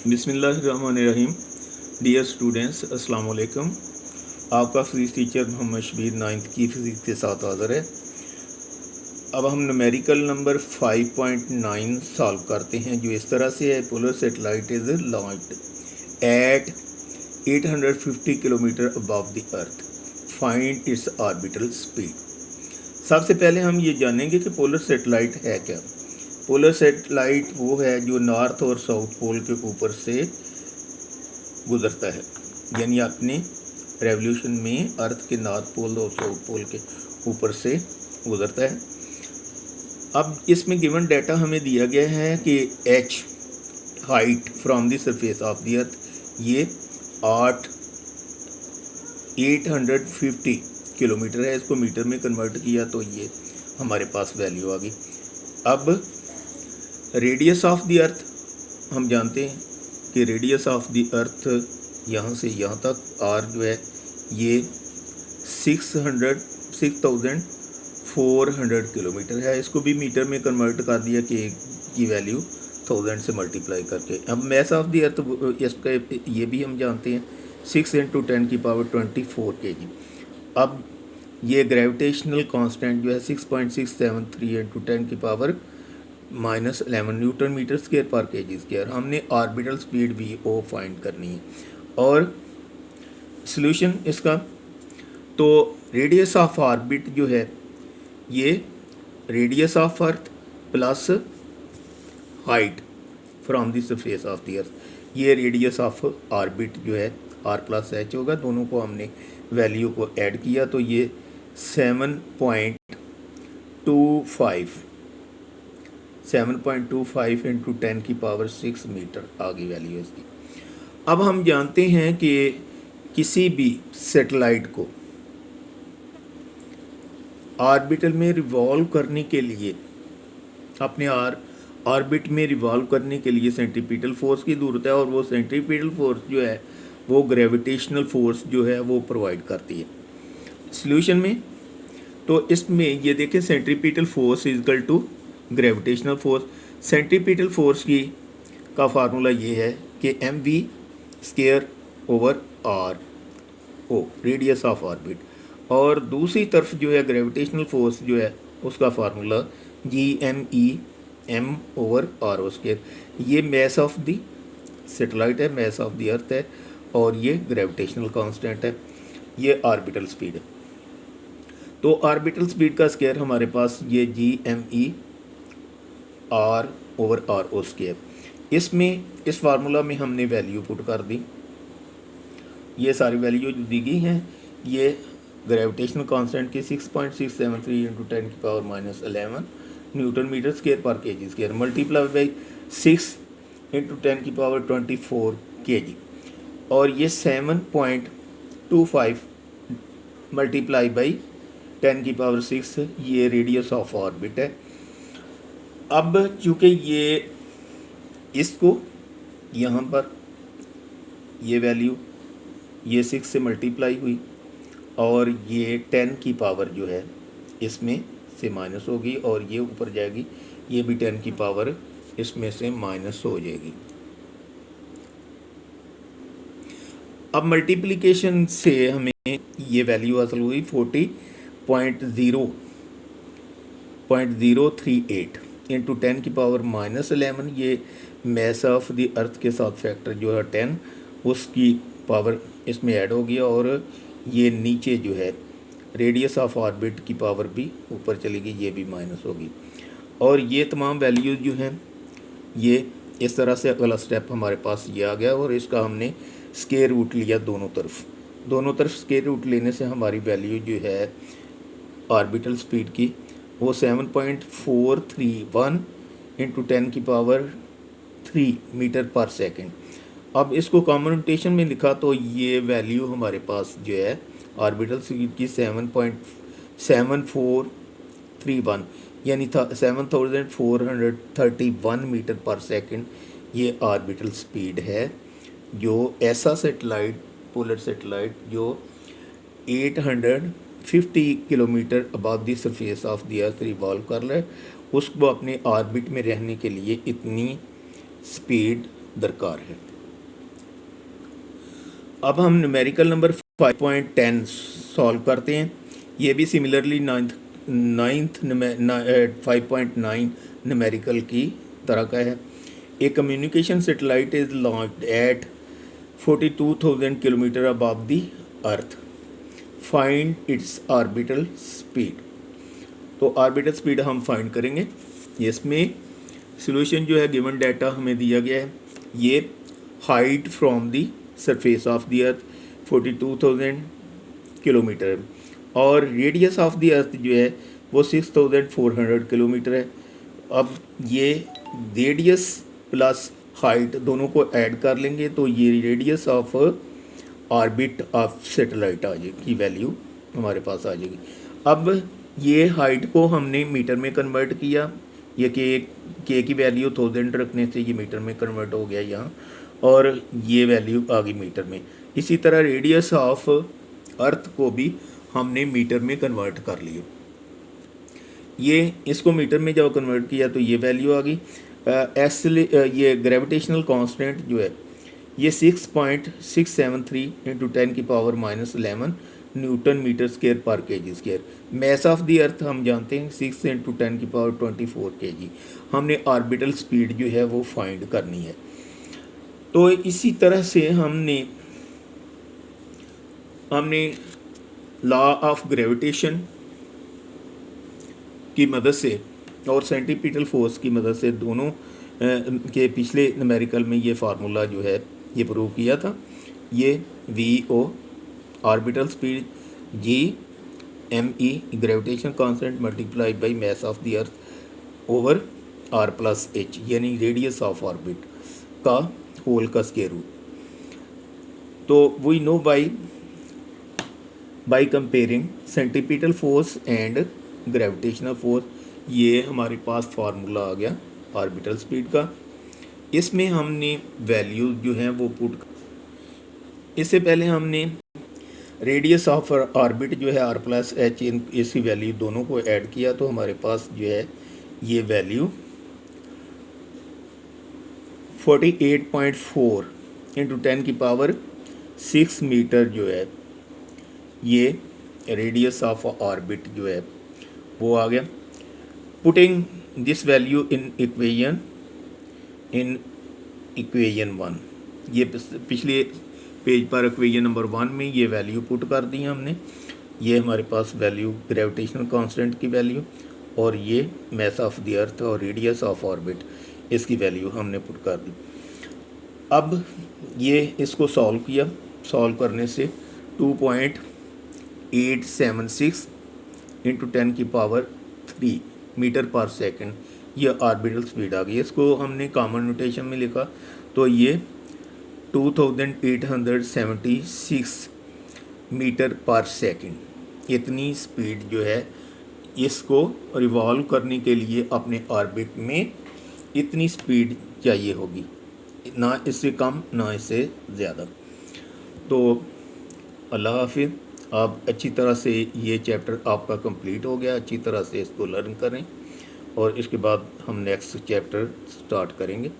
बिस्मिल्लाहिर्रहमानिर्रहीम। Dear students, अस्सलाम वालेकुम। आपका physics teacher Mohammad Shabir 9th की फ़िज़िक्स के साथ हाज़िर है। अब हम न्यूमेरिकल नंबर 5.9 सॉल्व करते हैं, जो इस तरह से है। Polar satellite is launched at 850 kilometre above the earth, find its orbital speed. सबसे पहले हम ये जानेंगे कि पोलर सैटेलाइट है क्या। पोलर सैटेलाइट वो है जो नॉर्थ और साउथ पोल के ऊपर से गुजरता है, यानी अपने रेवोल्यूशन में अर्थ के नॉर्थ पोल और साउथ पोल के ऊपर से गुजरता है। अब इसमें गिवन डाटा हमें दिया गया है कि h height from the surface of the अर्थ, ये 850 किलोमीटर है। इसको मीटर में कन्वर्ट किया तो ये हमारे पास वैल्यू आ गई। अब रेडियस ऑफ द अर्थ हम जानते हैं कि रेडियस ऑफ द अर्थ यहाँ से यहाँ तक आर जो है ये 6400 किलोमीटर है। इसको भी मीटर में कन्वर्ट कर दिया कि की वैल्यू 1000 से मल्टीप्लाई करके। अब मैस ऑफ द अर्थ इसका ये भी हम जानते हैं 6 × 10⁻24 kg। अब ये ग्रेविटेशनल कांस्टेंट जो है 6.673 × 10⁻⁻11 न्यूटन मीटर स्क्वायर पर kg स्क्वायर। हमने ऑर्बिटल स्पीड भी ओ फाइंड करनी है। और सॉल्यूशन इसका, तो रेडियस ऑफ ऑर्बिट जो है ये radius of earth plus height from the surface of the अर्थ, ये रेडियस ऑफ ऑर्बिट जो है r + h होगा। दोनों को हमने वैल्यू को ऐड किया तो ये 7.25 × 10⁻6 मीटर आ गई वैल्यू इसकी। अब हम जानते हैं कि किसी भी सैटेलाइट को ऑर्बिटल में रिवॉल्व करने के लिए, अपने ऑर्बिट में रिवॉल्व करने के लिए सेंट्रीपिटल फोर्स की ज़रूरत है। और वो सेंट्रीपिटल फोर्स जो है वो ग्रेविटेशनल फोर्स जो है वो प्रोवाइड करती है। सॉल्यूशन में तो इसमें ये देखें, centripetal force equal to gravitational force. Centripetal force की का फार्मूला ये है कि mv² r radius of orbit. और दूसरी तरफ जो है ग्रेविटेशनल फोर्स जो है उसका फार्मूला Gmem/r²। ये मैस ऑफ द सैटेलाइट है, मैस ऑफ द अर्थ है, और ये ग्रेविटेशनल कांस्टेंट है, ये ऑर्बिटल स्पीड है। तो ऑर्बिटल स्पीड का स्क्वायर हमारे पास ये Gmem/r²। इसमें इस फार्मूला में हमने वैल्यू पुट कर दी। ये सारी वैल्यू जो दी गई हैं ये ग्रेविटेशनल कांस्टेंट की 6.673 × 10⁻11 न्यूटन मीटर स्क्वायर पर kg square multiply by 6 × 10⁻24 kg, और ये 7.25 मल्टीप्लाई बाई 10⁻6 ये रेडियस ऑफ ऑर्बिट है। अब चूँकि ये इसको यहाँ पर ये वैल्यू ये 6 से मल्टीप्लाई हुई और ये 10 की पावर जो है इसमें से माइनस होगी, और ये ऊपर जाएगी, ये भी 10 की पावर इसमें से माइनस हो जाएगी। अब मल्टीप्लिकेशन से हमें ये वैल्यू हासिल हुई 40.038 × 10⁻11। ये मैस ऑफ द अर्थ के साथ फैक्टर जो है 10, उसकी पावर इसमें ऐड हो गया, और ये नीचे जो है रेडियस ऑफ ऑर्बिट की पावर भी ऊपर चली गई, ये भी माइनस होगी। और ये तमाम वैल्यूज़ जो हैं ये इस तरह से अगला स्टेप हमारे पास ये आ गया, और इसका हमने स्क्वायर रूट लिया दोनों तरफ स्क्वायर रूट लेने से हमारी वैल्यू जो है ऑर्बिटल स्पीड की वो 7.431 × 10⁻3 मीटर पर सेकंड। अब इसको कॉम्यूटेशन में लिखा तो ये वैल्यू हमारे पास जो है ऑर्बिटल स्पीड की 7.7431 यानी 7431 मीटर पर सेकंड ये ऑर्बिटल स्पीड है, जो ऐसा सैटेलाइट, पोलर सैटेलाइट जो 850 kilometre above the surface of the earth revolve कर रहा है, उसको अपने ऑर्बिट में रहने के लिए इतनी स्पीड दरकार है। अब हम न्यूमेरिकल नंबर 5.10 सॉल्व करते हैं। ये भी सिमिलरली नाइन्थ 5.9 न्यूमेरिकल की तरह का है। A communication satellite is launched at 42,000 kilometre above the earth, find its orbital speed. तो ऑर्बिटल स्पीड हम फाइंड करेंगे। इसमें सॉल्यूशन जो है गिवन डाटा हमें दिया गया है। ये height from the surface of the earth 42,000 kilometre और रेडियस ऑफ द अर्थ जो है वो 6,400 किलोमीटर है। अब ये रेडियस प्लस हाइट दोनों को ऐड कर लेंगे तो ये radius of orbit of satellite आ जाएगी की वैल्यू हमारे पास आ जाएगी। अब ये हाइट को हमने मीटर में कन्वर्ट किया। ये के की वैल्यू 1000 रखने से ये मीटर में कन्वर्ट हो गया यहाँ, और ये वैल्यू आ गई मीटर में। इसी तरह रेडियस ऑफ अर्थ को भी हमने मीटर में कन्वर्ट कर लिया। ये इसको मीटर में जब कन्वर्ट किया तो ये वैल्यू आ गई। ये ग्रेविटेशनल कांस्टेंट जो है ये 6.673 इंटू 10 की पावर -11 न्यूटन मीटर स्क्वायर पर KG square. Mass of the earth हम जानते हैं 6 इंटू 10 की पावर 24 केजी। हमने ऑर्बिटल स्पीड जो है वो फाइंड करनी है। तो इसी तरह से हमने लॉ ऑफ ग्रेविटेशन की मदद से और सेंटीपिटल फोर्स की मदद से दोनों के पिछले न्यूमेरिकल में ये फार्मूला जो है ये प्रूव किया था। ये VO orbital speed, GME gravitation constant multiply by mass of the earth over R+H यानी रेडियस ऑफ ऑर्बिट का होल का स्क्वायर रूट। तो we know by comparing centripetal force and gravitational force, ये हमारे पास फार्मूला आ गया ऑर्बिटल स्पीड का। इसमें हमने वैल्यू जो हैं वो पुट, इससे पहले हमने रेडियस ऑफ ऑर्बिट जो है R+H इसकी वैल्यू दोनों को ऐड किया तो हमारे पास जो है ये वैल्यू 48.4 इंटू 10 की पावर 6 मीटर जो है ये रेडियस ऑफ ऑर्बिट जो है वो आ गया। Putting this value in equation 1, ये पिछले पेज पर इक्वेशन नंबर 1 में ये वैल्यू पुट कर दी हमने। ये हमारे पास वैल्यू ग्रेविटेशनल कांस्टेंट की वैल्यू और ये मैस ऑफ द अर्थ और रेडियस ऑफ ऑर्बिट इसकी वैल्यू हमने पुट कर दी। अब ये इसको सॉल्व किया, सॉल्व करने से 2.876 इंटू 10 की पावर 3 मीटर पर सेकंड ये ऑर्बिटल स्पीड आ गई। इसको हमने कॉमन नोटेशन में लिखा तो ये 2876 मीटर पर सेकंड इतनी स्पीड जो है इसको रिवॉल्व करने के लिए अपने ऑर्बिट में इतनी स्पीड चाहिए होगी, ना इससे कम ना इससे ज़्यादा। तो अल्लाह हाफिज़। आप अच्छी तरह से ये चैप्टर आपका कंप्लीट हो गया, अच्छी तरह से इसको लर्न करें और इसके बाद हम नेक्स्ट चैप्टर स्टार्ट करेंगे।